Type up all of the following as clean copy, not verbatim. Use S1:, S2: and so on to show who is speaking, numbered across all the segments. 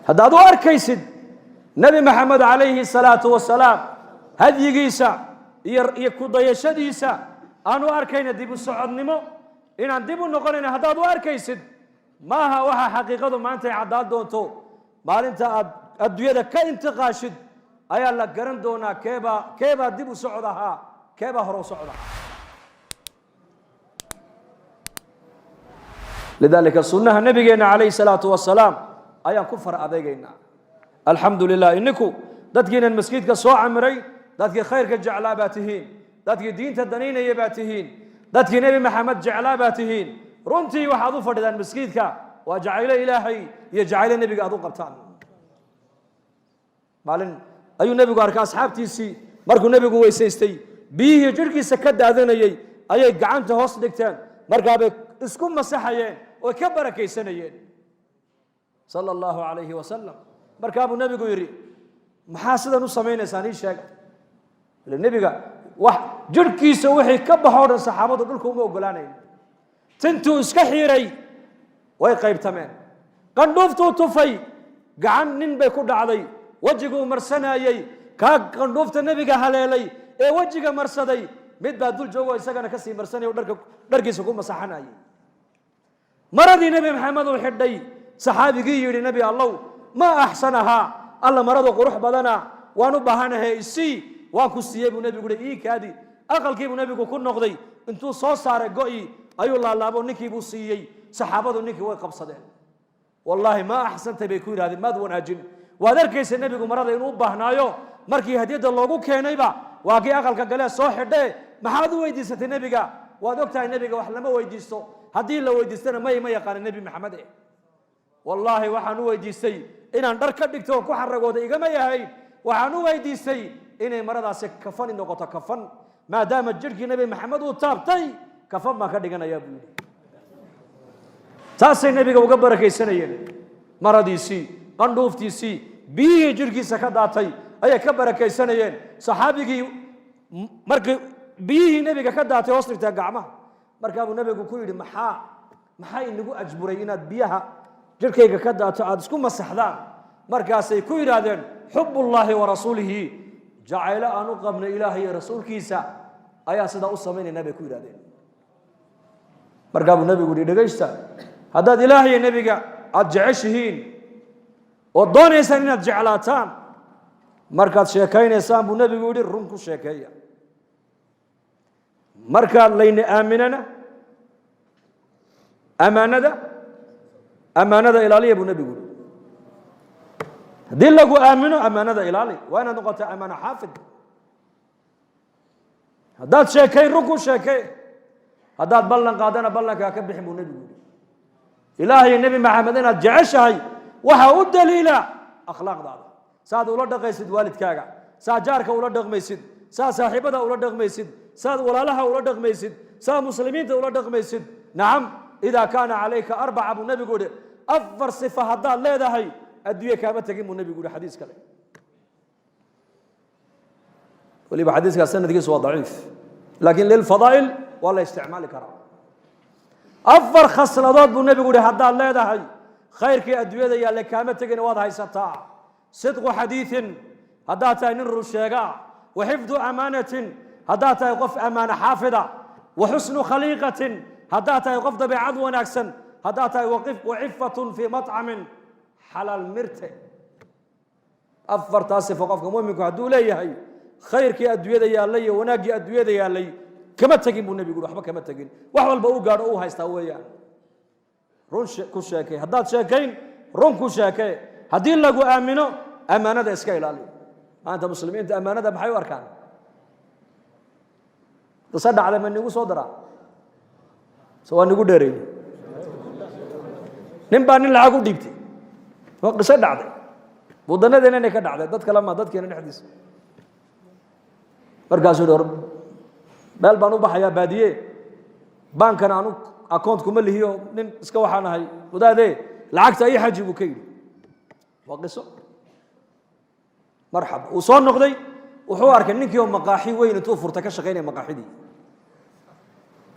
S1: هذا دو أركيسد نبي محمد عليه الصلاة والسلام هذه جيسا يكود يشديسا أنو أركينا ديبو السعود نمو إن ديبو نقولنا هذا دو أركيسد ما هو وها حقيقة ما أنت عدال دونتو ما أنت الدنيا كأنت قاشد أي الله قرن دونا كيبا ديبو سعودها كيبا هرو سعودها لذلك السنة نبينا عليه الصلاة والسلام أيام كفر أبينا الحمد لله إنكو دتجين المسجد كسوع عمري دتجي خير كجعلاباتهين دتجي دين تدنين يباتهين دتجي نبي محمد جعلاباتهين رنتي وحضو فرد المسجد كا وجعل إلهي يجعل النبي قادو قبطان مالن أيو نبي قارك أصحاب تيسي مركو نبي قوي سيستي بيه جركي سكد هذين أي قعنت هوس دكتان مركابك اسكم مسحيين وكبر كيسنيين صلى الله عليه وسلم مركاب النبي يري محاسدا نصمين ساني شاق النبي wax jirkiisa wixii ka baxo saxaabadu dhulka uma ogolaanayeen tintu iska xiiray way qaybtameen qandhooftu tufay gacan nin bay ku dhacday wajigu marsanayay ka qandhoofta nabiga haleelay ee wajiga marsaday mid baa dul joogo isagana ka sii marsanay dharkiisa ku masaxanayay maradii nabi maxamed oo xidhay saxaabigii yiri nabi allah ma ahsanaha alla maradu qurux badana waanu baahanahay si waan ku siiyay buu nabigu ii kaadi aqalkii buu nabigu ku noqday intuu soo saaray go'i ayuu laalaabo ninkii buu siiyay saxaabadu ninkii way qabsadeen wallahi ma ahsantay bay ku yiraahdeen maad wanaajin waad arkaysa nabigu marada inuu baahnaayo markii hadiyada loogu keenayba waagii aqalka gale soo xidhay maxaad u weydiisatay nabiga waad ogtahay nabiga wax lama weydiisto hadii la weydiistana ma yaqaan nabi maxamed wallahi waxaan u weydiistay inaan dhar ka dhigto ku xaragooda igama yahay waxaan u weydiistay inay maradaas kafan noqoto kafan maadaama jirkii nabi maxamed uu taabtay kafan ma ka dhiganaya buu taasay nabiga uga barakeysanayeen maradiisi qandhooftiisi biyo jirkiisa ka daatay ay ka barakeysanayeen saxaabigii markii biyo nabiga ka daatay hoos dhigta gacmaha markaa uu nabigu ku yiri maxaa inagu ajburay inaad biyaha jirkayga ka daato aad isku masaxdaan markaasay ku yiraahdeen xubbullaahi wa rasuulihi jacayla aanu qabna ilaahay rasuulkiisa ayaa sida u sameeyay nabi ku yiraahdeen markaa uu nabigu dhageysta haddaad ilaahay nabiga aad jeceshihiin oo doonaysaan inaad jeclaataan markaad sheekaynaysaan buu nabigu yiri run ku sheekeeya markaad layna aaminana amaanada ilaaliya buu nabigu yiri haddii lagu aamino amaanada ilaali waa inaad noqoto amaana xaafid haddaad sheekay run ku sheekay haddaad ballan qaadana ballankaa ka bixin buu nabigu yiri ilaahay nabi maxamed inaad jeceshahay waxa u daliila akhlaaqdaada saad ula dhaqaysid waalidkaaga saa jaarka ula dhaqmaysid saa saaxiibada ula dhaqmaysid saa walaalaha ula dhaqmaysid saa muslimiinta ula dhaqmaysid nacam idaa kaana calayka arbaca buu nabigu yiri afar sifa haddaad leedahay adduunye kaama tagin buu nabigu yiri xadiis kale waliba xadiiska sanadkiisu waa daciif laakiin lilfadaa'il waa la isticmaali karaa afar khasladood buu nabigu yiri haddaad leedahay khayrkii adduunyada yaalla kaama tagin waad haysataa sidqu xadiithin haddaad tahay nin run sheega wa xifdu amaanatin haddaad tahay qof amaana xaafida wa xusnu khaliiqatin haddaad tahay qof dabeecad wanaagsan haddaad tahay wacifatun fii matcamin xalaal mirte afartaas sifo qofka mu'minku hadduu leeyahay khayrkii adduunyada yaallay iyo wanaaggii adduunyada yaallay kama tagin buu nabigu waxba kama tagin wax walba uu gaadho uu haystaa weeyaan run ku sheekay haddaad sheekayn run ku sheekay haddii lagu aamino amaanada iska ilaali maanta muslimiinta amaanada maxay u arkaan dasa dhacda ma nigu soo daraa soo nigu dheeray nin baa nin lacag u dhiibtay oo qisa dhacday wadanadeena inay ka dhacday dad kale ma dadkeena dhexdiisa markaasuu dhor bal baan u baxayaa baadiye baankana aanu account kuma lihiyo nin iska waxaan ahay wadaade lacagta ay xaji buu ka yiri waa qiso marxaba uu soo noqday wuxuu arkay ninkii oo maqaaxi weyn intuu furta ka shaqeynay maqaaxidii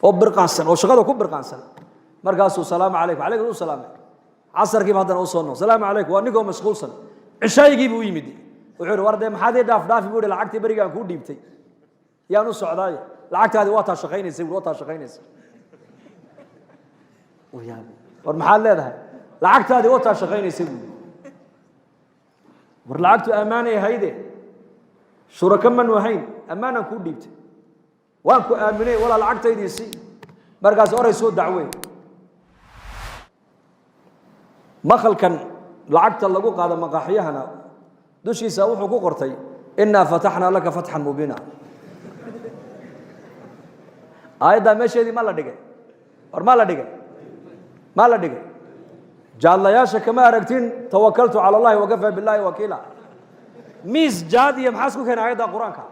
S1: oo birqaansan oo shaqada ku birqaansan markaasuu salaamu calaykum calaykum salaam casarkii haddana u soo noqo salaamu calaykum waa nigoo mashquulsan cishaygii buu yimid wuxuu yidhi war dee maxaad ii dhaaf buu yidhi lacagtii berigaan kuu dhiibtay yaan u socdaaye lacagtaadii waa taa shaqaynaysay waa taa shaqaynaysay war maxaad leedahay lacagtaadii waa taa shaqaynaysay buu war lacagtu ammaanay hayde shuraka manu ahayn ammaanaan kuu dhiibtay waan ku aaminay walaa lacagtaydiisii markaas oray soo dacwey maqalkan lacagta lagu qaado maqaaxiyahana dushiisa wuxuu ku qortay innaa fataxnaa laka fatxan mubiina aayaddaa meesheedii ma la dhigay war ma la dhigay ma la dhigay jaadlayaasha kama aragtin tawakaltu cala allahi wakafaa billahi wakiila miis jaad iyo maxaa isku keenay aayadda qur-aanka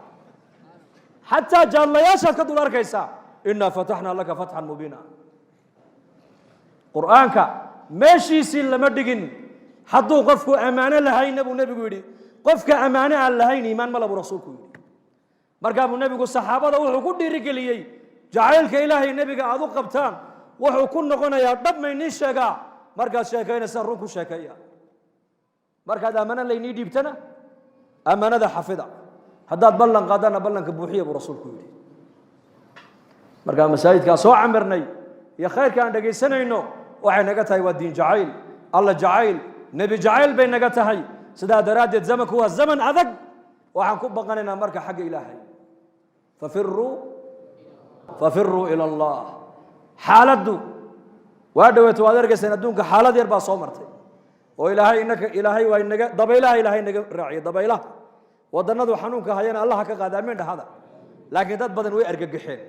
S1: xataa jaadlayaashaad ka dul arkaysaa innaa fataxnaa laka fatxan mubiina qur-aanka meeshiisii lama dhigin hadduu qofku ammaano lahayna buu nebigu yidhi qofka ammaano aan lahayn iimaan mala buu rasuulku yidhi markaa buu nebigu saxaabada wuxuu ku dhiirigeliyey jacaylka ilaahay nebiga aad u qabtaan wuxuu ku noqonayaa dhab maynii sheegaa markaad sheekaynaysaa run ku sheekeeya markaad ammaano laynii dhiibtana ammaanada xafida haddaad ballan qaadana ballanka buuxiya buu rasuulku yidhi markaa masaajidkaa soo camirnay iyo khayrka aan dhegaysanayno waxay naga tahay waa diin jacayl alla jacayl nebi jacayl bay naga tahay sidaa daraaddeed zamanku waa zaman adag waxaan ku baqanaynaa marka xagga ilaahay fafiruu ila allah xaaladdu waa dhaweeto waad argaysaan adduunka xaalad yar baa soo martay oo ilaahay waa inaga dabaylaha ilaahay naga raaciyo dabaylaha wadannadu xanuunka hayana allaha ka qaada amiin dhahada laakiin dad badan way argagaxeen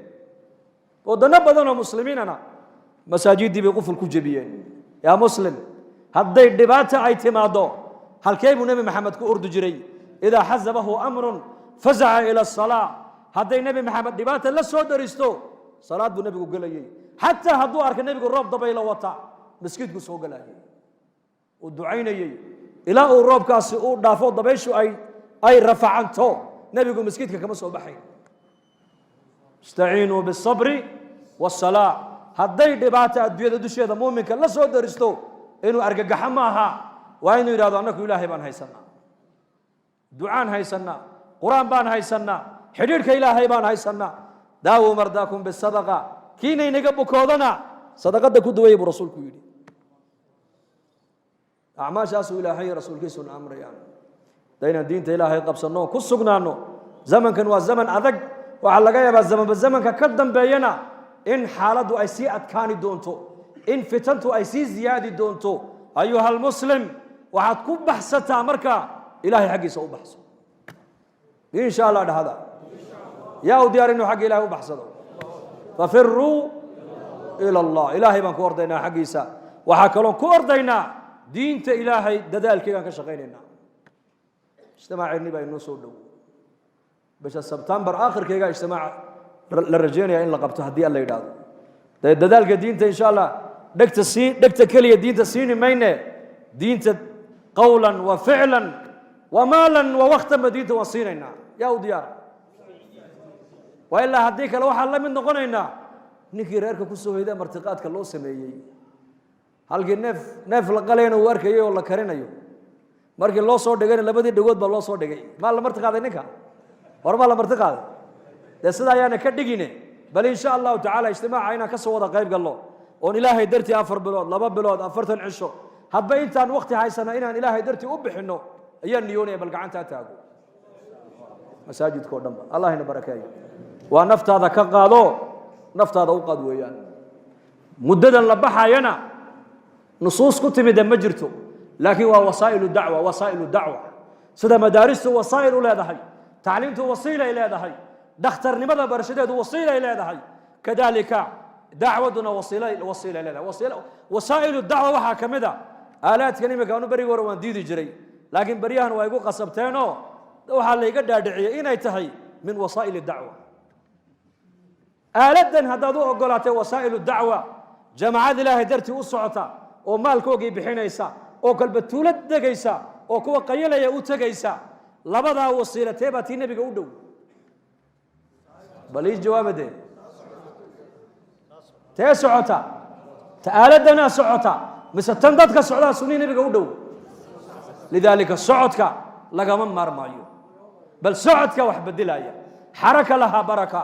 S1: waddanno badan oo muslimiinana masaajiddii bay quful ku jebiyeen yaa muslim hadday dhibaata ay timaado halkee buu nebi maxamed ku ordi jiray idaa xasabahu amrun fazaca ila asalaa hadday nebi maxamed dhibaata la soo daristo salaad buu nebigu gelayey xataa hadduu arka nebigu roob dabaylo wata masjidku soo galayay uu ducaynayey ilaa uu roobkaasi uu dhaafo dabayshu ay rafacanto nebigu masjidka kama soo baxayn istaciinuu biالصabri wالsalaa hadday dhibaata adduunyada dusheeda muuminka la soo daristo inuu argagaxo ma aha waa inuu yidhahdo annaku ilaahay baan haysanaa ducaan haysanaa qur-aan baan haysanaa xidhiidhka ilaahay baan haysanaa daawuu mardaakum bisadaqa kiina inaga bukoodana sadaqada ku duwaya buu rasuulku yidhi acmaashaasuu ilaahay rasuulkiisuna amrayaan daynaan diinta ilaahay qabsanno ku sugnaano zamankan waa zaman adag waxaa laga yaabaa zamanba zamanka ka dambeeyana in xaaladdu ay sii adkaani doonto in fitantu ay sii ziyaadi doonto ayuha almuslim waxaad ku baxsataa marka ilaahay xaggiisa u baxso insha allah dhahada yaa u diyaar inuu xagga ilaahay u baxsado fafiruu ila allah ilaahay baan ku ordaynaa xaggiisa waxaa kaloo ku ordaynaa diinta ilaahay dadaalkeegaan ka shaqaynaynaa ijtimaaceennii baa inoo soo dhow bisha sebtembar aakhirkeega ijtimaaca la rajeynaya in la qabto haddii alla yidhaahdo dee dadaalka diinta insha allah dhegta keliya diinta siini mayne diinta qawlan wa ficlan wa maalan wa waktanba diinta waan siinaynaa yaa u diyaara waa ilaa haddii kale waxaan la mid noqonaynaa ninkii reerka ku soo hoyda martiqaadka loo sameeyey halkii neef la qalayna uu arkayay oo la karinayo markii loo soo dhigayna labadii dhagood baa loo soo dhigay maa la marti qaaday ninka hore maa la marti qaaday dee sidaa ayaana ka dhigine bal insha allahu tacaala ijtimaaca inaan ka soo wada qayb galno oon ilaahay dartii 4 bilood 2 bilood 40 cisho hadba intaan waqti haysana inaan ilaahay dartii u bixino ayaan niyoonaya bal gacantaa taago masaajidkoo dhanba allah ina barakeeyo waa naftaada ka qaado naftaada u qaad weeyaan muddadan la baxayana nusuus ku timid ma jirto laakiin waa wasaa'ilu dacwa sida madaaristu wasaa'il u leedahay tacliimtu wasiila ay leedahay dhakhtarnimada barashadeedu wasiila ay leedahay kadalika dacwaduna wasiila ay leedahay wasaa'ilu dacwa waxaa ka mid a aalaadkan imika anu berigi hore waan diidi jiray laakiin beryahan waa igu qasabteenoo waxaa layga dhaadhiciyey inay tahay min wasaa'il dacwa aaladan haddaad u ogolaatay wasaa'ilu dacwa jamacad ilaahay dartii u socota oo maalkoogii bixinaysa oo kalba tuulad degaysa oo kuwa qayalaya u tegaysa labadaa wasiilatee baa tii nebiga u dhow bal ii jawaabadee tee socota ta aaladanaa socota mise tan dadka socdaa sunnii nebiga u dhow lidaalika socodka lagama maarmaayo bal socodka wax bedelaya xaraka lahaa baraka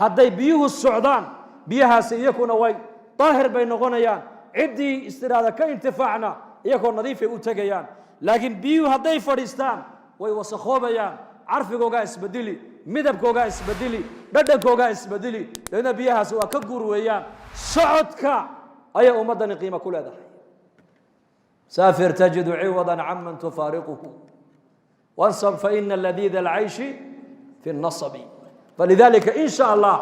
S1: hadday biyuhu socdaan biyahaasi iyakuna way daahir bay noqonayaan ciddii istiraada ka intifaacna iyagoo nadiifay u tegayaan laakiin biyuhu hadday fadhiistaan way wasakoobayaan carfigoogaa isbedeli midabkoogaa isbedeli dhadhankoogaa isbedeli leanna biyahaasi waa ka guur weeyaan socodka ayay ummaddani qiimo ku leedahay saafir tajidu ciwadan caman tufaariquhu wansab faina ladiida alcayshi fi nasabi falidaalika in sha allah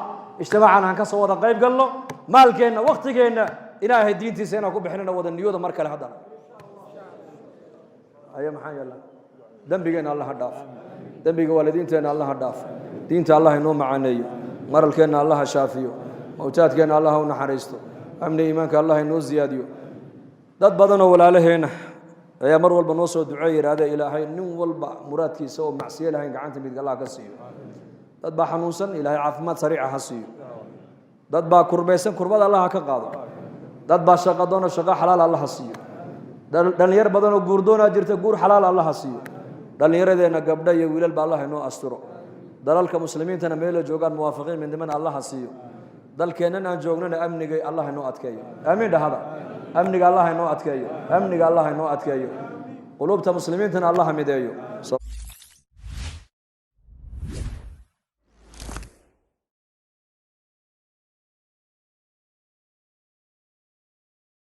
S1: ijtimaacan aan ka soo wada qayb galno maalkeenna waktigeenna ilaahay diintiisa inaan ku bixinana wada niyooda mar kale haddana aya maxaa yeela dembigeenna allaha dhaaf dembiga waalidiinteenna allaha dhaaf diinta allah inoo macaaneeyo maralkeenna allaha shaafiyo mawtaadkeenna allaha u naxariisto amni iimaanka allah inoo ziyaadiyo dad badanoo walaalaheenna ayaa mar walba noo soo duceey yidhaahdee ilaahay nin walba muraadkiisa oo macsiye lahayn gacanta midga allah ka siiyo dad baa xanuunsan ilaahay caafimaad sariica ha siiyo dad baa kurbaysan kurbada allah ha ka qaado dad baa shaqo doona shaqo xalaal allah ha siiyo dhalinyar badanoo guurdoonaa jirta guur xalaal allah ha siiyo dhallinyaradeenna gabdha iyo wiilalba allah inoo asturo dalalka muslimiintana meela joogaan muwaafiqiin midnimana allah ha siiyo dalkeennan aan joognana amniga allah inoo adkeeyo aamiin dhahada amniga allah inoo adkeeyo amniga allah inoo adkeeyo qulubta muslimiintana allah mideeyo